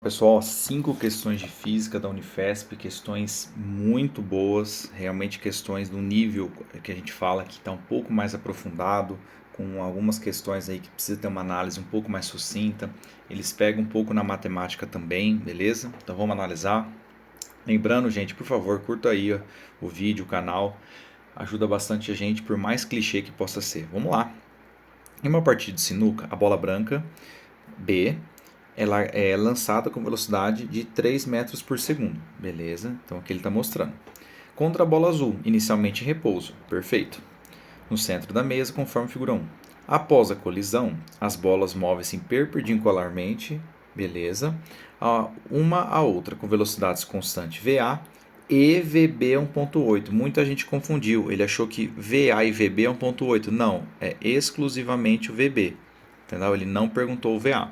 Pessoal, 5 questões de física da Unifesp, questões muito boas, realmente questões do nível que a gente fala que está um pouco mais aprofundado, com algumas questões aí que precisa ter uma análise um pouco mais sucinta. Eles pegam um pouco na matemática também, beleza? Então vamos analisar. Lembrando, gente, por favor, curta aí o vídeo, o canal, ajuda bastante a gente, por mais clichê que possa ser. Vamos lá. Em uma partida de sinuca, a bola branca B ela é lançada com velocidade de 3 metros por segundo, beleza? Então aqui ele está mostrando. Contra a bola azul, inicialmente em repouso, perfeito. No centro da mesa, conforme figura 1. Após a colisão, as bolas movem-se perpendicularmente, beleza? Uma à outra, com velocidades constantes VA e VB 1.8. Muita gente confundiu, ele achou que VA e VB é 1.8. Não, é exclusivamente o VB, entendeu? Ele não perguntou o VA.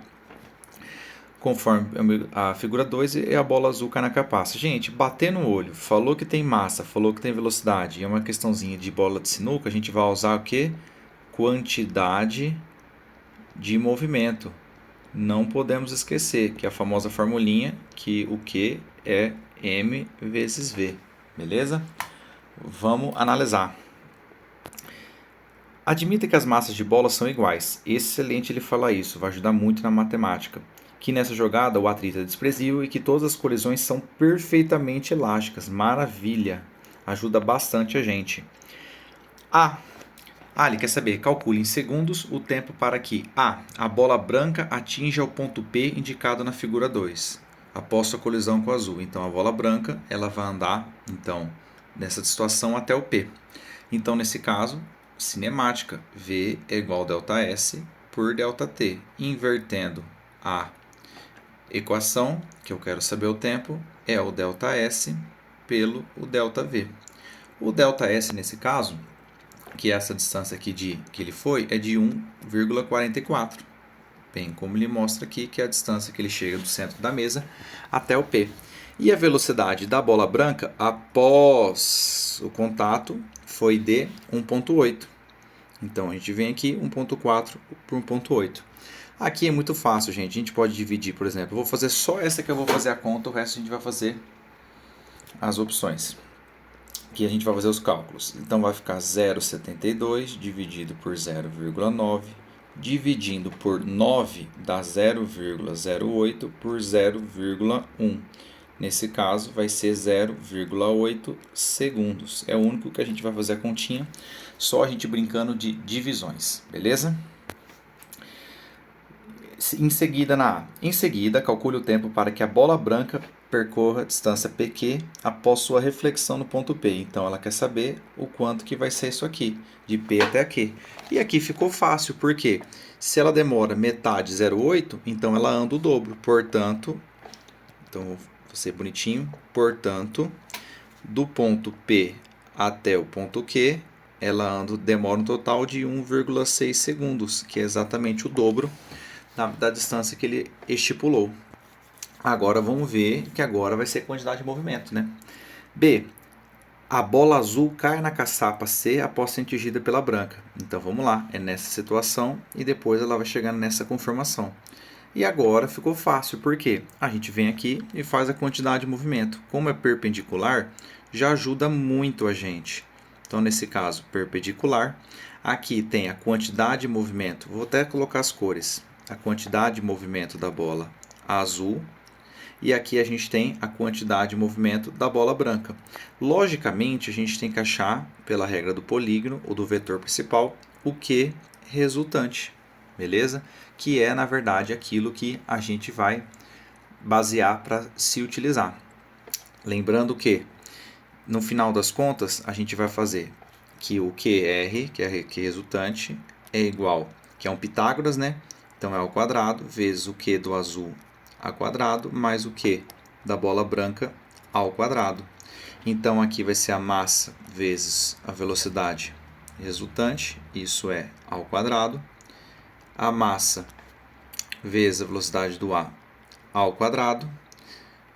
Conforme a figura 2 e a bola azul cai na capaça. Gente, bater no olho, falou que tem massa, falou que tem velocidade, e é uma questãozinha de bola de sinuca, a gente vai usar o que? Quantidade de movimento. Não podemos esquecer que a famosa formulinha, que o Q é M vezes V, beleza? Vamos analisar. Admita que as massas de bola são iguais. Excelente ele falar isso, vai ajudar muito na matemática. Que nessa jogada o atrito é desprezível e que todas as colisões são perfeitamente elásticas. Maravilha! Ajuda bastante a gente. Ele quer saber, calcule em segundos o tempo para que a bola branca atinja o ponto P indicado na figura 2, após sua colisão com o azul. Então a bola branca ela vai andar nessa situação até o P. Então nesse caso, cinemática, V é igual a ΔS por ΔT. Invertendo a equação, que eu quero saber o tempo, é o ΔS pelo o ΔV. O ΔS nesse caso, que é essa distância aqui que ele foi, é de 1,44. Bem, como ele mostra aqui, que é a distância que ele chega do centro da mesa até o P. E a velocidade da bola branca após o contato foi de 1,8. Então a gente vem aqui 1,4 por 1,8. Aqui é muito fácil, gente. A gente pode dividir, por exemplo. Eu vou fazer só essa que eu vou fazer a conta, o resto a gente vai fazer as opções. Aqui a gente vai fazer os cálculos. Então vai ficar 0,72 dividido por 0,9, dividindo por 9 dá 0,08 por 0,1. Nesse caso vai ser 0,8 segundos. É o único que a gente vai fazer a continha, só a gente brincando de divisões, beleza? Em seguida, calcule o tempo para que a bola branca percorra a distância PQ após sua reflexão no ponto P. Então ela quer saber o quanto que vai ser isso aqui, de P até Q. E aqui ficou fácil, porque se ela demora metade 0,8, então ela anda o dobro. Portanto, então vou ser bonitinho, portanto, do ponto P até o ponto Q, ela demora um total de 1,6 segundos, que é exatamente o dobro da distância que ele estipulou. Agora vamos ver que agora vai ser quantidade de movimento, né? B. A bola azul cai na caçapa C após ser atingida pela branca. Então vamos lá, é nessa situação e depois ela vai chegando nessa conformação. E agora ficou fácil, porque a gente vem aqui e faz a quantidade de movimento. Como é perpendicular, já ajuda muito a gente. Então nesse caso, perpendicular. Aqui tem a quantidade de movimento. Vou até colocar as cores. A quantidade de movimento da bola azul. E aqui a gente tem a quantidade de movimento da bola branca. Logicamente, a gente tem que achar, pela regra do polígono ou do vetor principal, o Q resultante, beleza? Que é, na verdade, aquilo que a gente vai basear para se utilizar. Lembrando que, no final das contas, a gente vai fazer que o QR, que é Q resultante, é igual, que é um Pitágoras, né? Então é ao quadrado, vezes o Q do azul ao quadrado, mais o Q da bola branca ao quadrado. Então aqui vai ser a massa vezes a velocidade resultante, isso é ao quadrado. A massa vezes a velocidade do A ao quadrado,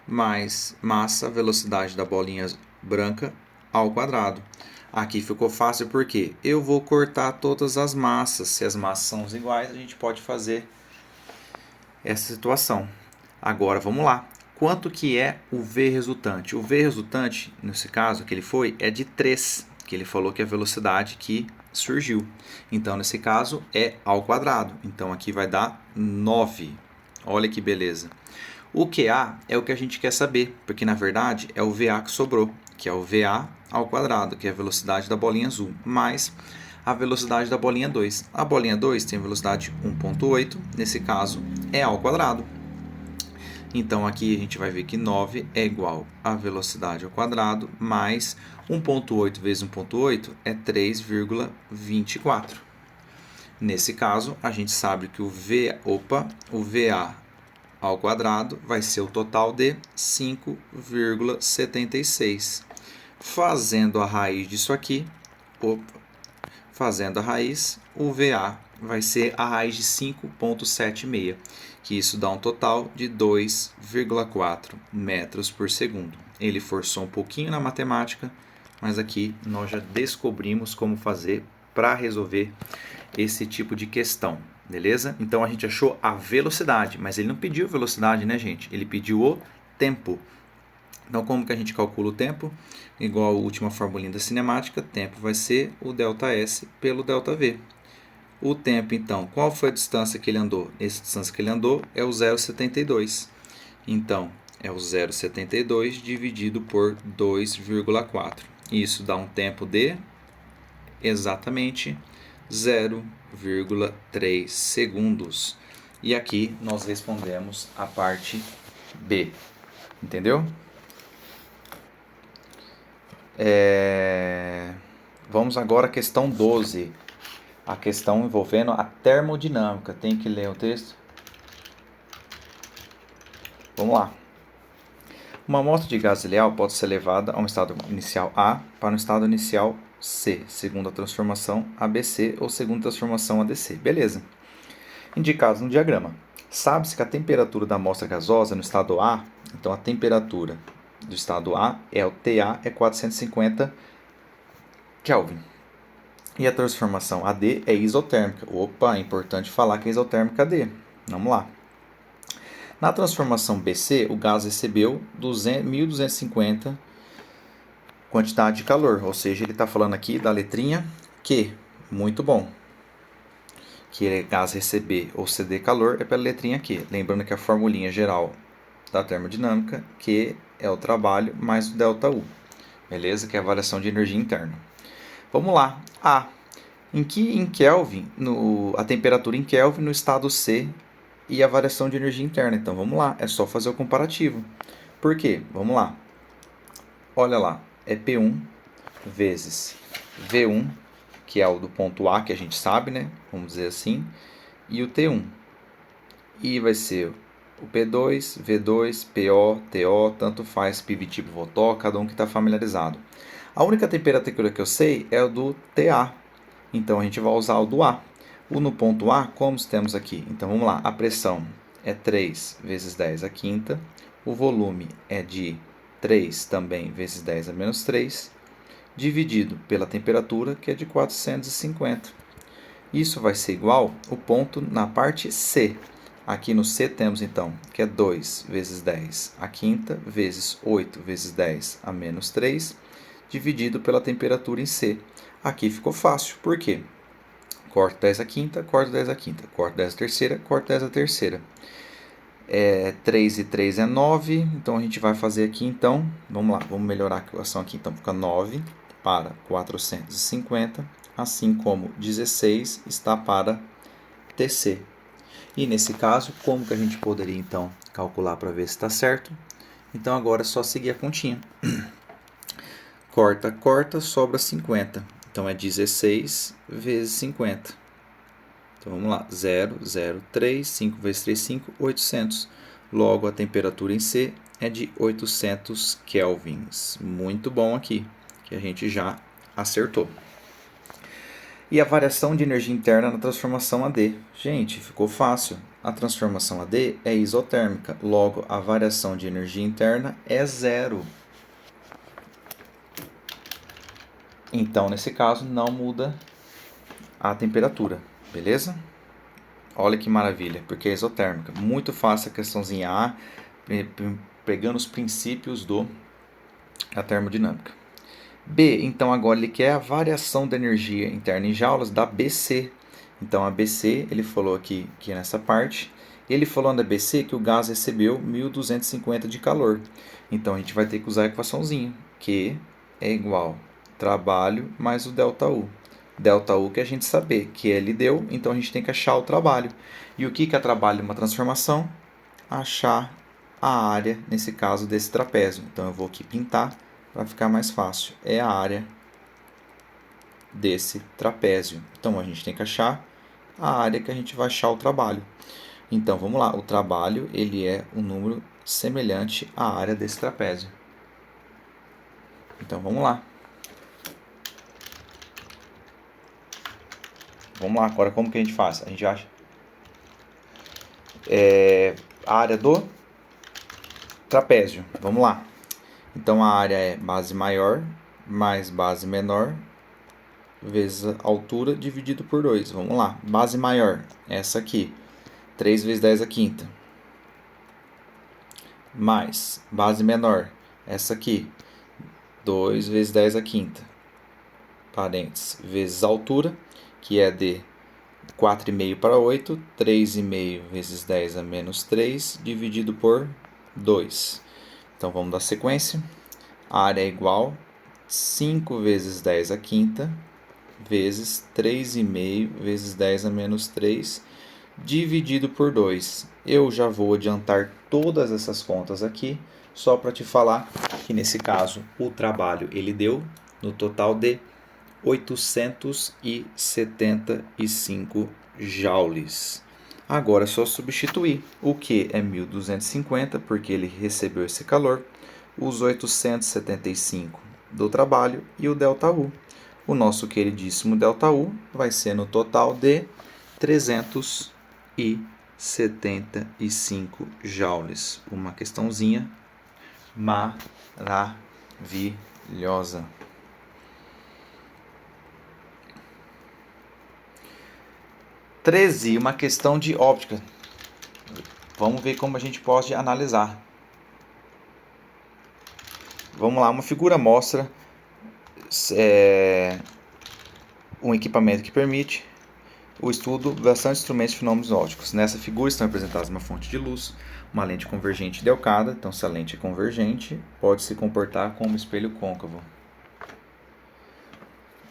mais massa, velocidade da bolinha branca ao quadrado. Aqui ficou fácil porque eu vou cortar todas as massas. Se as massas são iguais, a gente pode fazer essa situação. Agora, vamos lá. Quanto que é o V resultante? O V resultante, nesse caso que ele foi, é de 3, que ele falou que é a velocidade que surgiu. Então, nesse caso, é ao quadrado. Então, aqui vai dar 9. Olha que beleza. O QA é o que a gente quer saber, porque, na verdade, é o VA que sobrou, que é o VA ao quadrado, que é a velocidade da bolinha azul, mais a velocidade da bolinha 2. A bolinha 2 tem velocidade 1.8, nesse caso, é ao quadrado. Então, aqui a gente vai ver que 9 é igual a velocidade ao quadrado, mais 1.8 vezes 1.8 é 3,24. Nesse caso, a gente sabe que o VA ao quadrado vai ser o total de 5,76. Fazendo a raiz disso aqui, fazendo a raiz, o VA vai ser a raiz de 5,76, que isso dá um total de 2,4 metros por segundo. Ele forçou um pouquinho na matemática, mas aqui nós já descobrimos como fazer para resolver esse tipo de questão, beleza? Então a gente achou a velocidade, mas ele não pediu velocidade, né, gente? Ele pediu o tempo. Então, como que a gente calcula o tempo? Igual a última formulinha da cinemática, tempo vai ser o ΔS pelo ΔV. O tempo, então, qual foi a distância que ele andou? Essa distância que ele andou é o 0,72. Então, é o 0,72 dividido por 2,4. Isso dá um tempo de exatamente 0,3 segundos. E aqui nós respondemos a parte B. Entendeu? Vamos agora à questão 12. A questão envolvendo a termodinâmica. Tem que ler o texto? Vamos lá. Uma amostra de gás ideal pode ser levada a um estado inicial A para um estado inicial C, segundo a transformação ABC ou segundo a transformação ADC. Beleza. Indicados no diagrama. Sabe-se que a temperatura da amostra gasosa no estado A, então a temperatura do estado A é o TA é 450 Kelvin. E a transformação AD é isotérmica. Opa, é importante falar que é isotérmica AD. Vamos lá. Na transformação BC, o gás recebeu 1.250 quantidade de calor, ou seja, ele está falando aqui da letrinha Q. Muito bom. Que é gás receber ou ceder calor é pela letrinha Q. Lembrando que a formulinha geral da termodinâmica, Q é o trabalho mais o ΔU. Beleza? Que é a variação de energia interna. Vamos lá. A. Em Kelvin, a temperatura em Kelvin no estado C e a variação de energia interna. Então vamos lá, é só fazer o comparativo. Por quê? Vamos lá. Olha lá, é P1 vezes V1, que é o do ponto A, que a gente sabe, né? Vamos dizer assim, e o T1. E vai ser o P2, V2, PO, TO, tanto faz PV tipo Votó, cada um que está familiarizado. A única temperatura que eu sei é o do TA, então a gente vai usar o do A. O no ponto A, como temos aqui? Então vamos lá, a pressão é 3 vezes 10 a quinta, o volume é de 3 também vezes 10 a menos 3, dividido pela temperatura, que é de 450. Isso vai ser igual o ponto na parte C. Aqui no C temos então que é 2 vezes 10 a quinta vezes 8 vezes 10 a menos 3, dividido pela temperatura em C. Aqui ficou fácil, por quê? Corto 10 a quinta, corto 10 a quinta, corto 10 a terceira, corto 10 a terceira. 3 e 3 é 9, então a gente vai fazer aqui, então, vamos lá, vamos melhorar a equação aqui, então fica 9 para 450, assim como 16 está para TC. E nesse caso, como que a gente poderia, então, calcular para ver se está certo? Então agora é só seguir a continha. Corta, corta, sobra 50. Então é 16 vezes 50. Então vamos lá, 0, 0, 3, 5 vezes 3, 5, 800. Logo a temperatura em C é de 800 kelvins. Muito bom aqui, que a gente já acertou. E a variação de energia interna na transformação AD. Gente, ficou fácil. A transformação AD é isotérmica, logo a variação de energia interna é zero. Então, nesse caso, não muda a temperatura, beleza? Olha que maravilha, porque é isotérmica. Muito fácil a questãozinha A, pegando os princípios da termodinâmica. B, então agora ele quer a variação da energia interna em joules da BC. Então a BC, ele falou aqui que nessa parte, ele falou na BC que o gás recebeu 1250 de calor. Então a gente vai ter que usar a equaçãozinha, Q é igual trabalho mais o ΔU. ΔU que a gente saber que ele deu, então a gente tem que achar o trabalho. E o que é trabalho de uma transformação? Achar a área, nesse caso, desse trapézio. Então eu vou aqui pintar para ficar mais fácil. É a área desse trapézio. Então a gente tem que achar a área que a gente vai achar o trabalho. Então vamos lá, o trabalho ele é um número semelhante à área desse trapézio. Então vamos lá. Vamos lá, agora como que a gente faz? A gente acha a área do trapézio. Vamos lá. Então a área é base maior mais base menor vezes a altura dividido por 2. Vamos lá. Base maior, essa aqui. 3 vezes 10 a quinta. Mais base menor, essa aqui. 2 vezes 10 a quinta. Parênteses. Vezes a altura, que é de 4,5 para 8. 3,5 vezes 10 a menos 3, dividido por 2. Então vamos dar sequência. A área é igual 5 vezes 10 a quinta vezes 3,5 vezes 10 a menos 3 dividido por 2. Eu já vou adiantar todas essas contas aqui, só para te falar que nesse caso o trabalho ele deu no total de 875 joules. Agora é só substituir. O Q é 1250 porque ele recebeu esse calor, os 875 do trabalho e o ΔU. O nosso queridíssimo ΔU vai ser no total de 375 joules. Uma questãozinha maravilhosa. 13, uma questão de óptica. Vamos ver como a gente pode analisar. Vamos lá, uma figura mostra um equipamento que permite o estudo de bastante instrumentos e fenômenos ópticos. Nessa figura estão representadas uma fonte de luz, uma lente convergente delcada. Então, se a lente é convergente, pode se comportar como espelho côncavo.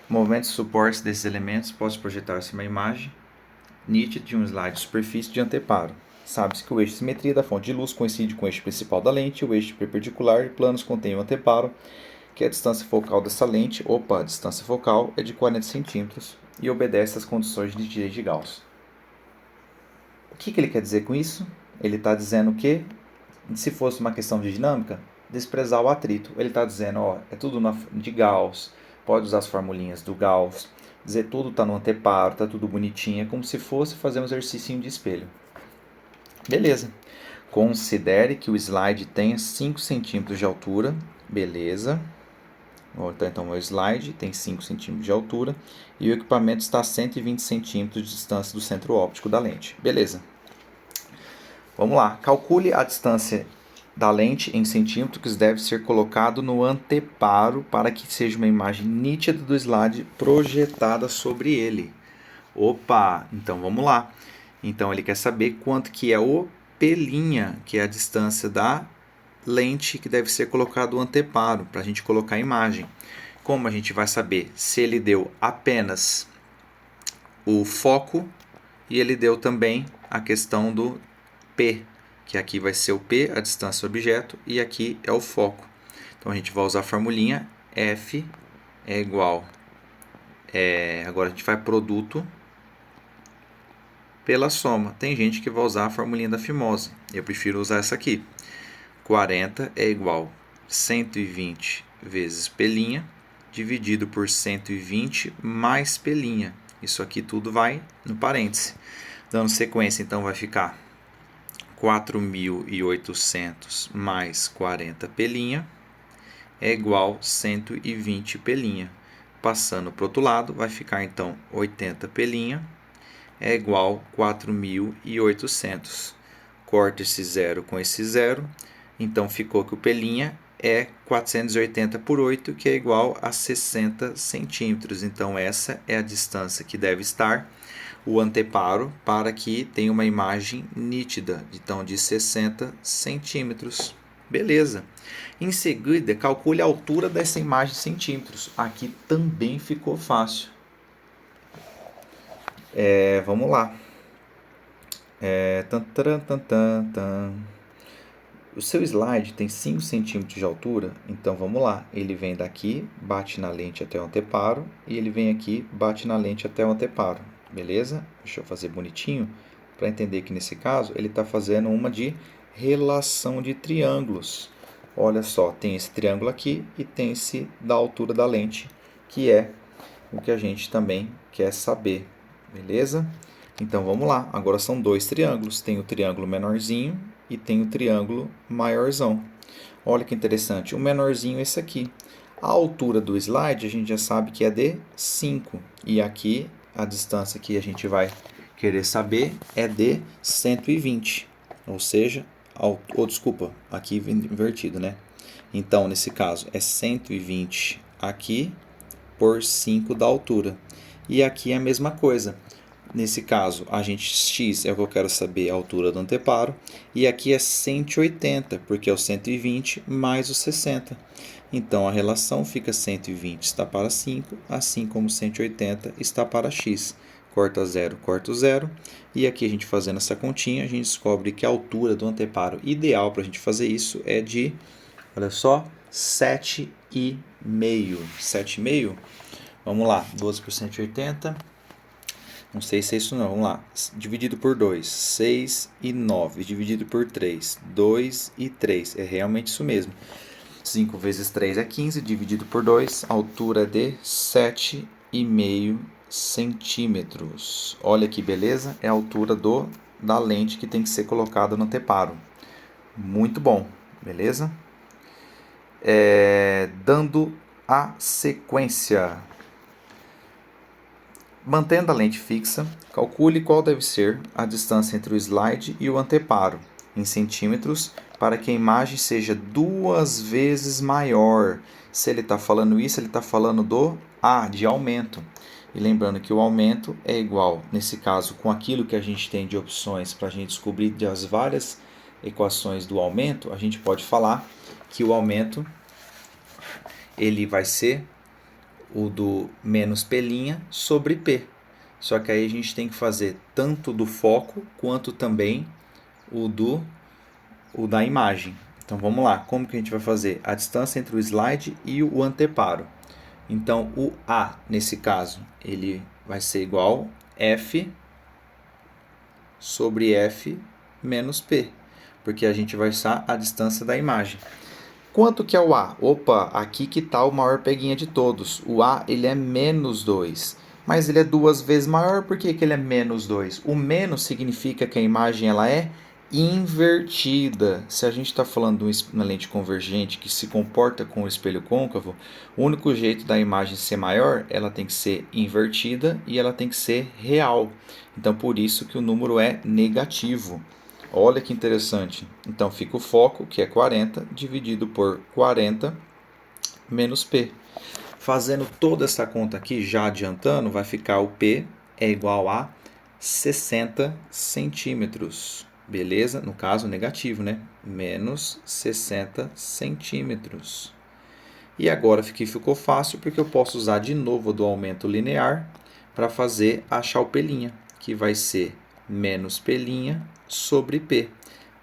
Movimentos e suportes desses elementos pode projetar-se uma imagem nítida de um slide de superfície de anteparo. Sabe-se que o eixo de simetria da fonte de luz coincide com o eixo principal da lente, o eixo perpendicular e planos contém o anteparo, que é a distância focal dessa lente. A distância focal é de 40 centímetros e obedece às condições de nitidez de Gauss. O que ele quer dizer com isso? Ele está dizendo que, se fosse uma questão de dinâmica, desprezar o atrito. Ele está dizendo, é tudo de Gauss, pode usar as formulinhas do Gauss, dizer tudo está no anteparo, está tudo bonitinho, é como se fosse fazer um exercício de espelho. Beleza. Considere que o slide tenha 5 centímetros de altura. Beleza. Então, meu slide tem 5 centímetros de altura e o equipamento está a 120 centímetros de distância do centro óptico da lente. Beleza. Vamos lá. Calcule a distância da lente em centímetros que deve ser colocado no anteparo para que seja uma imagem nítida do slide projetada sobre ele. Então vamos lá. Então ele quer saber quanto que é o P', que é a distância da lente que deve ser colocado no anteparo para a gente colocar a imagem. Como a gente vai saber se ele deu apenas o foco e ele deu também a questão do P, que aqui vai ser o P, a distância do objeto, e aqui é o foco. Então a gente vai usar a formulinha F é igual, agora a gente vai produto pela soma. Tem gente que vai usar a formulinha da fimose, eu prefiro usar essa aqui. 40 é igual a 120 vezes P', dividido por 120 mais P'. Isso aqui tudo vai no parêntese. Dando sequência, então, vai ficar 4.800 mais 40 P' é igual a 120 P'. Passando para o outro lado, vai ficar, então, 80 P' é igual a 4.800. Corta esse zero com esse zero, então ficou que o P' é 480 por 8, que é igual a 60 centímetros. Então, essa é a distância que deve estar o anteparo para que tenha uma imagem nítida, então de 60 centímetros. Beleza. Em seguida, calcule a altura dessa imagem em centímetros. Aqui também ficou fácil. Vamos lá. O seu slide tem 5 centímetros de altura, então vamos lá. Ele vem daqui, bate na lente até o anteparo, e ele vem aqui, bate na lente até o anteparo. Beleza? Deixa eu fazer bonitinho, para entender que nesse caso ele está fazendo uma de relação de triângulos. Olha só, tem esse triângulo aqui e tem esse da altura da lente, que é o que a gente também quer saber. Beleza? Então vamos lá, agora são dois triângulos, tem o triângulo menorzinho e tem o triângulo maiorzão. Olha que interessante, o menorzinho é esse aqui. A altura do slide a gente já sabe que é de 5, e aqui a distância que a gente vai querer saber é de 120, ou seja, desculpa, aqui invertido, né? Então, nesse caso, é 120 aqui por 5 da altura. E aqui é a mesma coisa. Nesse caso, a gente x é o que eu quero saber a altura do anteparo, e aqui é 180, porque é o 120 mais o 60. Então, a relação fica 120 está para 5, assim como 180 está para x. Corta o zero, e aqui a gente fazendo essa continha, a gente descobre que a altura do anteparo ideal para a gente fazer isso é de, olha só, 7,5. 7,5? Vamos lá, 12 por 180... Não sei se é isso não, vamos lá. Dividido por 2, 6 e 9. Dividido por 3, 2 e 3. É realmente isso mesmo. 5 vezes 3 é 15, dividido por 2, altura de 7,5 centímetros. Olha que beleza, é a altura da lente que tem que ser colocada no anteparo. Muito bom, beleza? Dando a sequência. Mantendo a lente fixa, calcule qual deve ser a distância entre o slide e o anteparo, em centímetros, para que a imagem seja 2 vezes maior. Se ele está falando isso, ele está falando do A, de aumento. E lembrando que o aumento é igual, nesse caso, com aquilo que a gente tem de opções para a gente descobrir das várias equações do aumento, a gente pode falar que o aumento ele vai ser o do menos P' sobre P. Só que aí a gente tem que fazer tanto do foco quanto também o da imagem. Então vamos lá, como que a gente vai fazer? A distância entre o slide e o anteparo. Então o A, nesse caso, ele vai ser igual a F sobre F menos P, porque a gente vai usar a distância da imagem. Quanto que é o A? Opa, aqui que está o maior peguinha de todos. O A ele é menos 2, mas ele é 2 vezes maior, por que ele é menos 2? O menos significa que a imagem ela é invertida. Se a gente está falando de uma lente convergente que se comporta com o espelho côncavo, o único jeito da imagem ser maior, ela tem que ser invertida e ela tem que ser real. Então, por isso que o número é negativo. Olha que interessante. Então fica o foco, que é 40, dividido por 40 menos P. Fazendo toda essa conta aqui, já adiantando, vai ficar o P é igual a 60 centímetros. Beleza? No caso, negativo, né? Menos 60 centímetros. E agora ficou fácil, porque eu posso usar de novo do aumento linear para achar o P', que vai ser menos P' sobre P.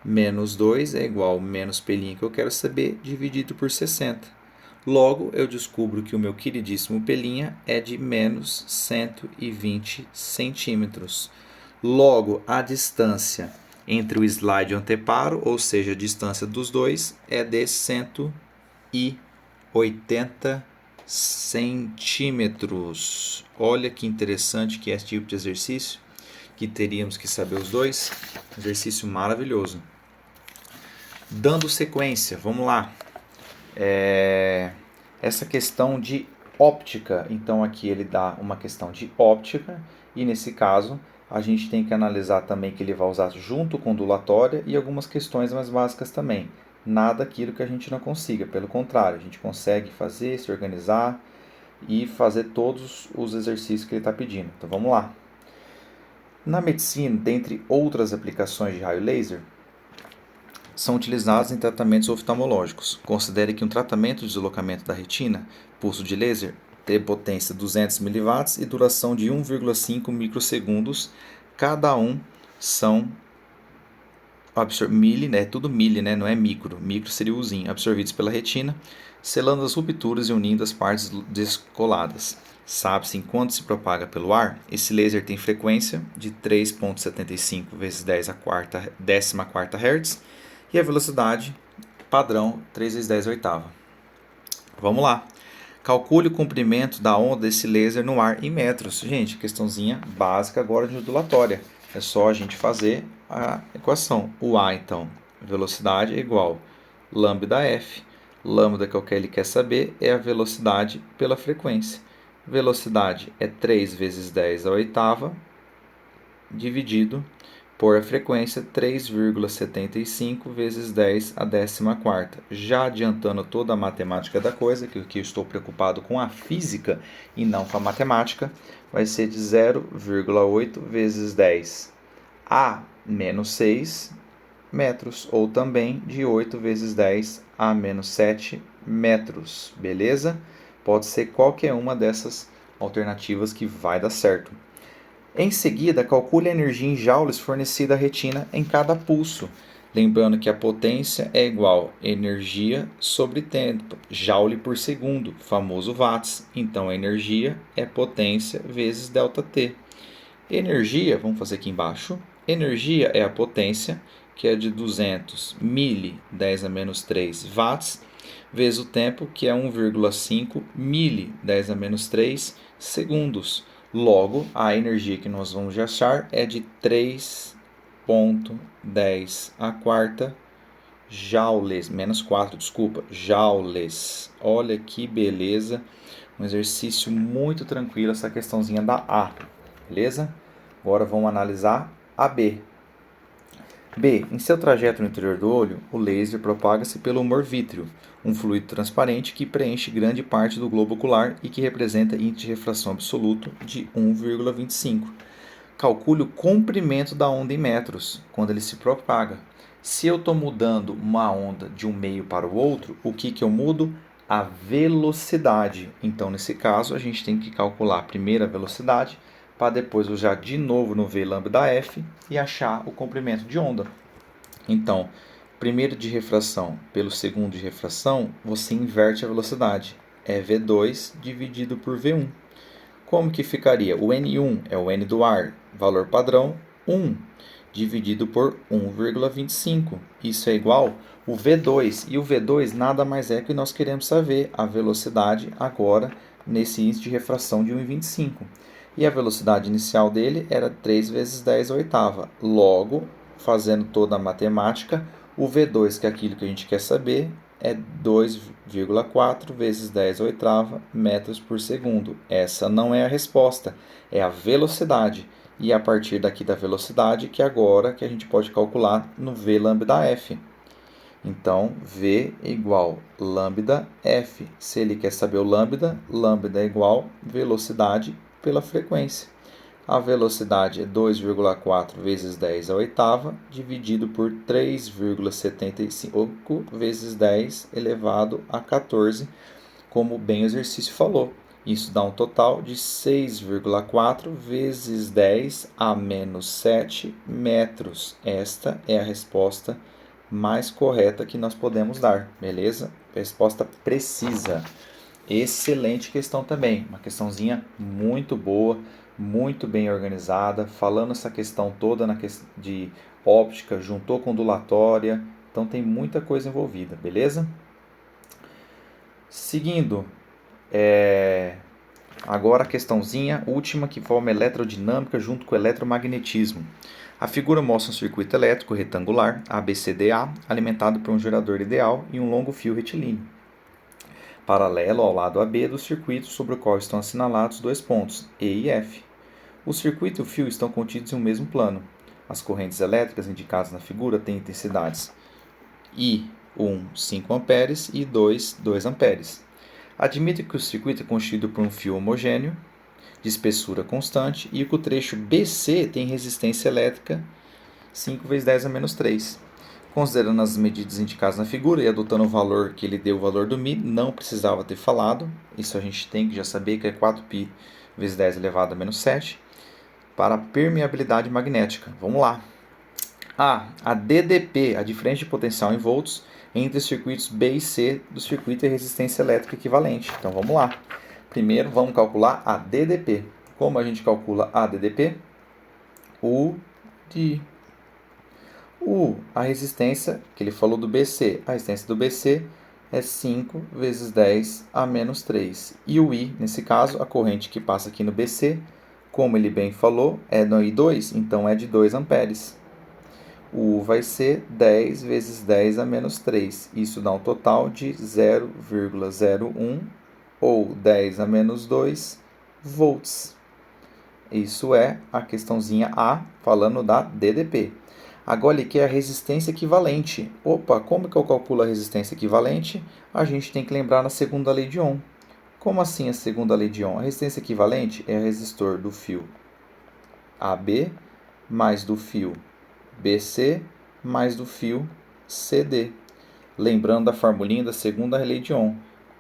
Menos 2 é igual ao menos P' que eu quero saber, dividido por 60. Logo, eu descubro que o meu queridíssimo P' é de menos 120 centímetros. Logo, a distância entre o slide e o anteparo, ou seja, a distância dos dois, é de 180 centímetros. Olha que interessante que é esse tipo de exercício, que teríamos que saber os dois. Exercício maravilhoso. Dando sequência, vamos lá. Essa questão de óptica. Então aqui ele dá uma questão de óptica e nesse caso A gente tem que analisar também que ele vai usar junto com ondulatória e algumas questões mais básicas também. Nada aquilo que a gente não consiga, pelo contrário, a gente consegue fazer, se organizar e fazer todos os exercícios que ele está pedindo. Então vamos lá. Na medicina, dentre outras aplicações de raio laser, são utilizados em tratamentos oftalmológicos. Considere que um tratamento de deslocamento da retina, pulso de laser, tem potência 200 mW e duração de 1,5 microsegundos. Cada um são mili, né? Tudo mili, né? Não é micro. Micro seria o uzinho, absorvidos pela retina, selando as rupturas e unindo as partes descoladas. Sabe-se enquanto se propaga pelo ar, esse laser tem frequência de 3,75 vezes 10 a quarta, 14 Hz e a velocidade padrão 3 vezes 10 a oitava. Vamos lá. Calcule o comprimento da onda desse laser no ar em metros. Gente, questãozinha básica agora de ondulatória. É só a gente fazer a equação. O A, então, velocidade é igual lambda F. Lambda que é o que ele quer saber é a velocidade pela frequência. Velocidade é 3 vezes 10 a oitava, dividido por a frequência 3,75 vezes 10 a 14ª. Já adiantando toda a matemática da coisa, que eu estou preocupado com a física e não com a matemática, vai ser de 0,8 vezes 10 a menos 6 metros, ou também de 8 vezes 10 a menos 7 metros, beleza? Pode ser qualquer uma dessas alternativas que vai dar certo. Em seguida, calcule a energia em joules fornecida à retina em cada pulso. Lembrando que a potência é igual a energia sobre tempo, joule por segundo, famoso watts. Então, a energia é potência vezes ΔT. Energia, vamos fazer aqui embaixo. Energia é a potência, que é de 200 mili, 10 a menos 3 watts, vezes o tempo, que é 1,5 mili, 10 a menos 3 segundos. Logo, a energia que nós vamos achar é de 3,10 a quarta joules, menos 4, desculpa, joules. Olha que beleza, um exercício muito tranquilo essa questãozinha da A, beleza? Agora vamos analisar a B. B. Em seu trajeto no interior do olho, o laser propaga-se pelo humor vítreo, um fluido transparente que preenche grande parte do globo ocular e que representa índice de refração absoluto de 1,25. Calcule o comprimento da onda em metros, quando ele se propaga. Se eu estou mudando uma onda de um meio para o outro, o que eu mudo? A velocidade. Então, nesse caso, a gente tem que calcular primeiro a velocidade, para depois usar de novo no V lambda F e achar o comprimento de onda. Então, primeiro de refração pelo segundo de refração, você inverte a velocidade. É V2 dividido por V1. Como que ficaria? O N1 é o N do ar, valor padrão, 1, dividido por 1,25. Isso é igual o V2. E o V2 nada mais é que nós queremos saber a velocidade agora nesse índice de refração de 1,25. E a velocidade inicial dele era 3 vezes 10 a oitava. Logo, fazendo toda a matemática, o V2, que é aquilo que a gente quer saber, é 2,4 vezes 10 a oitava metros por segundo. Essa não é a resposta, é a velocidade. E a partir daqui da velocidade que agora que a gente pode calcular no V lambda F. Então, V igual lambda F. Se ele quer saber o lambda, lambda é igual velocidade pela frequência. A velocidade é 2,4 vezes 10 a oitava, dividido por 3,75 vezes 10 elevado a 14, como bem o exercício falou. Isso dá um total de 6,4 vezes 10 a menos 7 metros. Esta é a resposta mais correta que nós podemos dar, beleza? Resposta precisa. Excelente questão também, uma questãozinha muito boa, muito bem organizada, falando essa questão toda de óptica, juntou com ondulatória, então tem muita coisa envolvida, beleza? Seguindo, agora a questãozinha última que forma eletrodinâmica junto com eletromagnetismo. A figura mostra um circuito elétrico retangular, ABCDA, alimentado por um gerador ideal e um longo fio retilíneo, paralelo ao lado AB do circuito sobre o qual estão assinalados dois pontos, E e F. O circuito e o fio estão contidos em um mesmo plano. As correntes elétricas indicadas na figura têm intensidades I1, 5 amperes e I2, 2 amperes. Admita que o circuito é constituído por um fio homogêneo, de espessura constante, e que o trecho BC tem resistência elétrica 5 vezes 10 a menos 3. Considerando as medidas indicadas na figura e adotando o valor que ele deu, o valor do μ, não precisava ter falado. Isso a gente tem que já saber que é 4π vezes 10 elevado a menos 7. Para a permeabilidade magnética. Vamos lá. A DDP, a diferença de potencial em volts entre os circuitos B e C do circuito e resistência elétrica equivalente. Então vamos lá. Primeiro vamos calcular a DDP. Como a gente calcula a DDP? A resistência que ele falou do BC. A resistência do BC é 5 vezes 10 a menos 3. E o I, nesse caso, a corrente que passa aqui no BC, como ele bem falou, é no I2, então é de 2 amperes. O U vai ser 10 vezes 10 a menos 3. Isso dá um total de 0,01 ou 10 a menos 2 volts. Isso é a questãozinha A, falando da DDP. Agora ele quer a resistência equivalente. Opa, como que eu calculo a resistência equivalente? A gente tem que lembrar na segunda lei de Ohm. Como assim a segunda lei de Ohm? A resistência equivalente é o resistor do fio AB mais do fio BC mais do fio CD. Lembrando da formulinha da segunda lei de Ohm.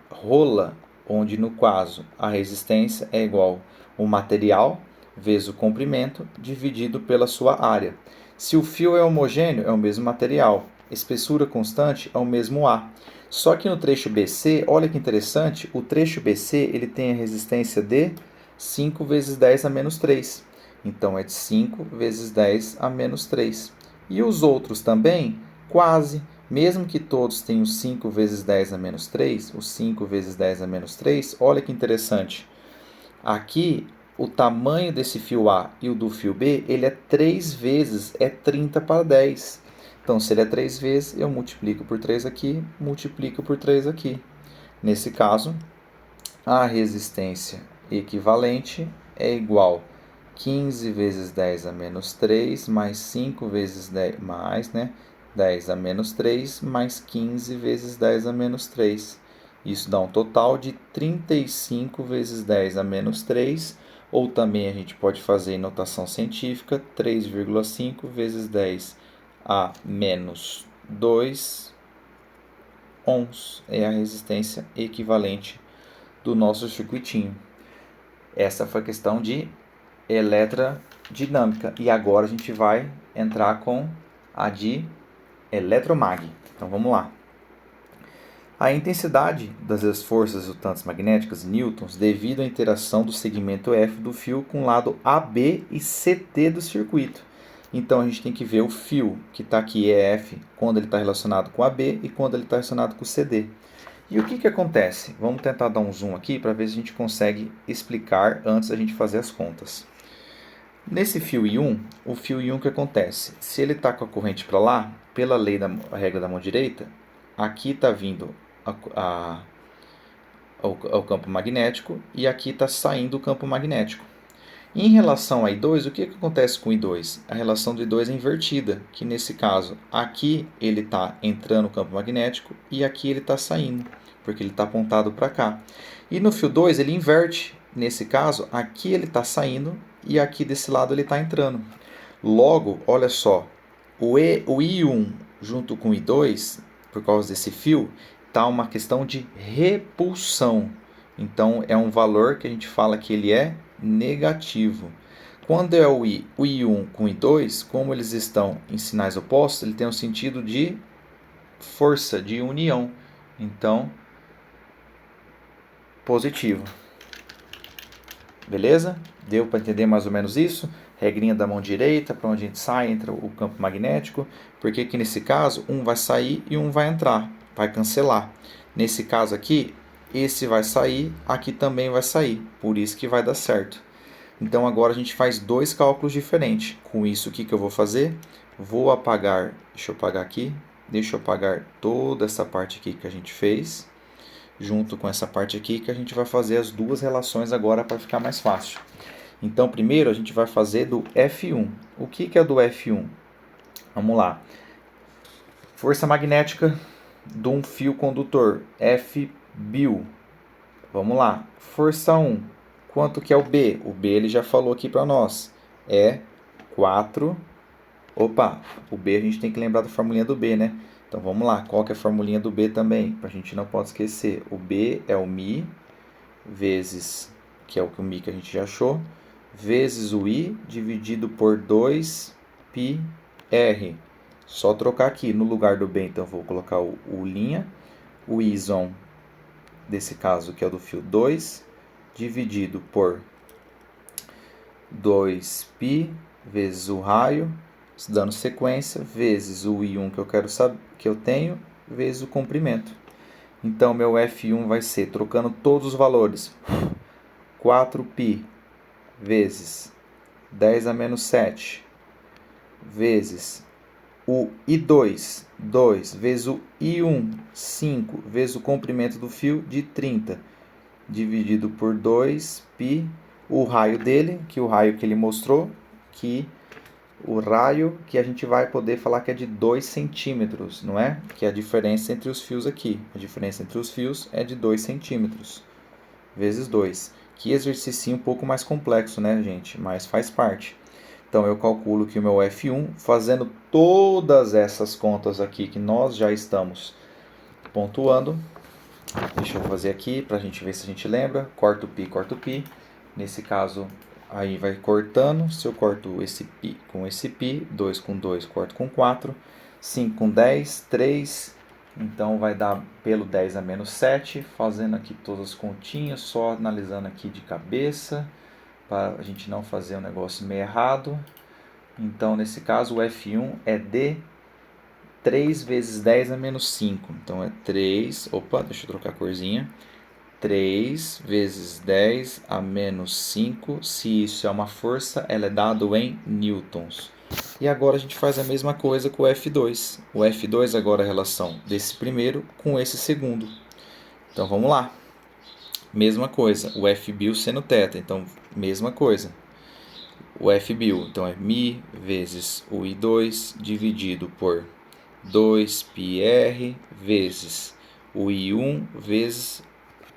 Rola, onde no caso a resistência é igual ao material vezes o comprimento dividido pela sua área. Se o fio é homogêneo, é o mesmo material. Espessura constante é o mesmo A. Só que no trecho BC, olha que interessante, o trecho BC ele tem a resistência de 5 vezes 10 a menos 3. Então é de 5 vezes 10 a menos 3. E os outros também, quase, mesmo que todos tenham 5 vezes 10 a menos 3, o 5 vezes 10 a menos 3, olha que interessante. Aqui, o tamanho desse fio A e o do fio B, ele é 3 vezes, é 30 para 10. Então, se ele é 3 vezes, eu multiplico por 3 aqui, multiplico por 3 aqui. Nesse caso, a resistência equivalente é igual a 15 vezes 10 a menos 3, mais 5 vezes 10, mais, 10 a menos 3, mais 15 vezes 10 a menos 3. Isso dá um total de 35 vezes 10 a menos 3, ou também a gente pode fazer em notação científica, 3,5 vezes 10 a menos 2 ohms. É a resistência equivalente do nosso circuitinho. Essa foi a questão de eletrodinâmica. E agora a gente vai entrar com a de eletromag. Então vamos lá. A intensidade das forças resultantes magnéticas em newtons devido à interação do segmento F do fio com o lado AB e CT do circuito. Então a gente tem que ver o fio que está aqui é F quando ele está relacionado com AB e quando ele está relacionado com o CD. E o que acontece? Vamos tentar dar um zoom aqui para ver se a gente consegue explicar antes da gente fazer as contas. Nesse fio I1, o fio I1 que acontece? Se ele está com a corrente para lá, pela lei da regra da mão direita, aqui está vindo ao campo magnético e aqui está saindo o campo magnético. Em relação a I2, o que acontece com I2? A relação do I2 é invertida, que nesse caso, aqui ele está entrando no campo magnético e aqui ele está saindo, porque ele está apontado para cá. E no fio 2 ele inverte, nesse caso, aqui ele está saindo e aqui desse lado ele está entrando. Logo, olha só, o I1 junto com o I2, por causa desse fio, está uma questão de repulsão. Então, é um valor que a gente fala que ele é negativo. Quando é o I1 com o I2, como eles estão em sinais opostos, ele tem um sentido de força, de união. Então, positivo. Beleza? Deu para entender mais ou menos isso? Regrinha da mão direita, para onde a gente sai, entra o campo magnético. Porque aqui nesse caso, um vai sair e um vai entrar, vai cancelar. Nesse caso aqui, esse vai sair, aqui também vai sair. Por isso que vai dar certo. Então agora a gente faz dois cálculos diferentes. Com isso, o que eu vou fazer? Vou apagar, deixa eu apagar toda essa parte aqui que a gente fez, junto com essa parte aqui, que a gente vai fazer as duas relações agora para ficar mais fácil. Então, primeiro a gente vai fazer do F1. O que é do F1? Vamos lá. Força magnética de um fio condutor, Fbil. Vamos lá. Força 1. Quanto que é o B? O B ele já falou aqui para nós. É 4. Opa, o B a gente tem que lembrar da formulinha do B, né? Então vamos lá. Qual que é a formulinha do B também? Para a gente não pode esquecer. O B é o Mi vezes, que é o Mi que a gente já achou, vezes o I dividido por 2πr. Só trocar aqui. No lugar do B, então, vou colocar o linha. O Ison, desse caso, que é o do fio 2, dividido por 2π vezes o raio, dando sequência, vezes o I1 que eu quero saber, que eu tenho, vezes o comprimento. Então, meu F1 vai ser, trocando todos os valores, 4π vezes 10 a menos 7, vezes o I2, 2, vezes o I1, 5, vezes o comprimento do fio de 30, dividido por 2π, o raio dele, que o raio que ele mostrou, que o raio que a gente vai poder falar que é de 2 centímetros, não é? Que é a diferença entre os fios aqui. A diferença entre os fios é de 2 centímetros, vezes 2. Que exercício um pouco mais complexo, né, gente? Mas faz parte. Então, eu calculo que o meu F1, fazendo todas essas contas aqui que nós já estamos pontuando. Deixa eu fazer aqui para a gente ver se a gente lembra. Corto π. Nesse caso, aí vai cortando. Se eu corto esse π com esse π, 2 com 2, corto com 4. 5 com 10, 3. Então, vai dar pelo 10 a menos 7. Fazendo aqui todas as continhas, só analisando aqui de cabeça, para a gente não fazer um negócio meio errado. Então, nesse caso, o F1 é de 3 vezes 10 a menos 5. Então, é 3... Opa, deixa eu trocar a corzinha. 3 vezes 10 a menos 5. Se isso é uma força, ela é dado em newtons. E agora a gente faz a mesma coisa com o F2. O F2 agora é a relação desse primeiro com esse segundo. Então, vamos lá. Mesma coisa. O Fbil seno θ. Então, mesma coisa. O Fbil, então, é Mi vezes o I2 dividido por 2πr vezes o I1 vezes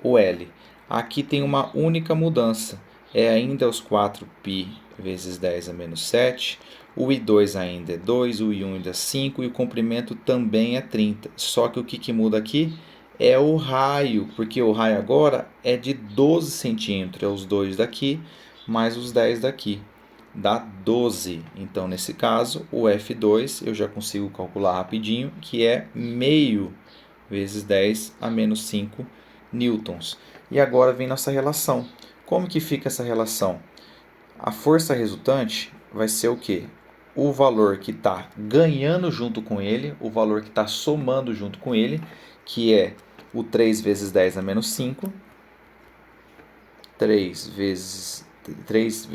o L. Aqui tem uma única mudança. É ainda os 4π vezes 10 a menos 7. O I2 ainda é 2, o I1 ainda é 5 e o comprimento também é 30. Só que o que muda aqui é o raio, porque o raio agora é de 12 centímetros. É os 2 daqui mais os 10 daqui. Dá 12. Então, nesse caso, o F2 eu já consigo calcular rapidinho, que é meio vezes 10 a menos 5 newtons. E agora vem nossa relação. Como que fica essa relação? A força resultante vai ser o quê? O valor que está ganhando junto com ele, o valor que está somando junto com ele, que é o 3 vezes 10 a menos 5. 3 vezes... 3,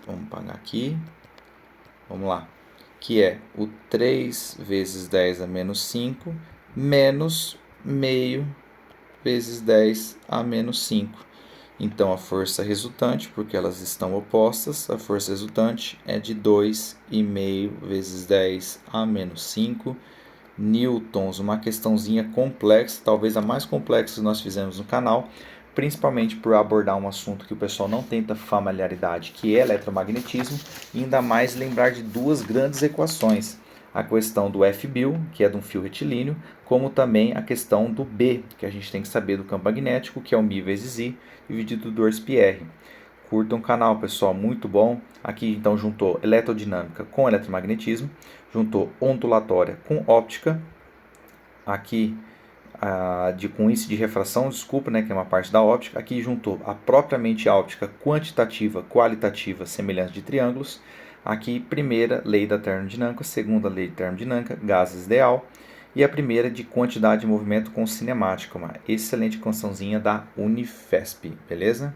vamos pagar aqui, vamos lá, que é o 3 vezes 10 a menos 5, menos meio vezes 10 a menos 5. Então, a força resultante, porque elas estão opostas, a força resultante é de 2,5 vezes 10 a menos 5 newtons. Uma questãozinha complexa, talvez a mais complexa que nós fizemos no canal, principalmente por abordar um assunto que o pessoal não tem tanta familiaridade, que é eletromagnetismo, e ainda mais lembrar de duas grandes equações. A questão do Fbil, que é de um fio retilíneo, como também a questão do B, que a gente tem que saber do campo magnético, que é o Mi vezes I, dividido por 2πr. Curtam o canal, pessoal, muito bom. Aqui, então, juntou eletrodinâmica com eletromagnetismo, juntou ondulatória com óptica, aqui com índice de refração, desculpa, né, que é uma parte da óptica. Aqui juntou a propriamente óptica quantitativa, qualitativa, semelhança de triângulos. Aqui, primeira lei da termodinâmica, segunda lei de termodinâmica, gases ideal. E a primeira de quantidade de movimento com cinemática, uma excelente cançãozinha da Unifesp, beleza?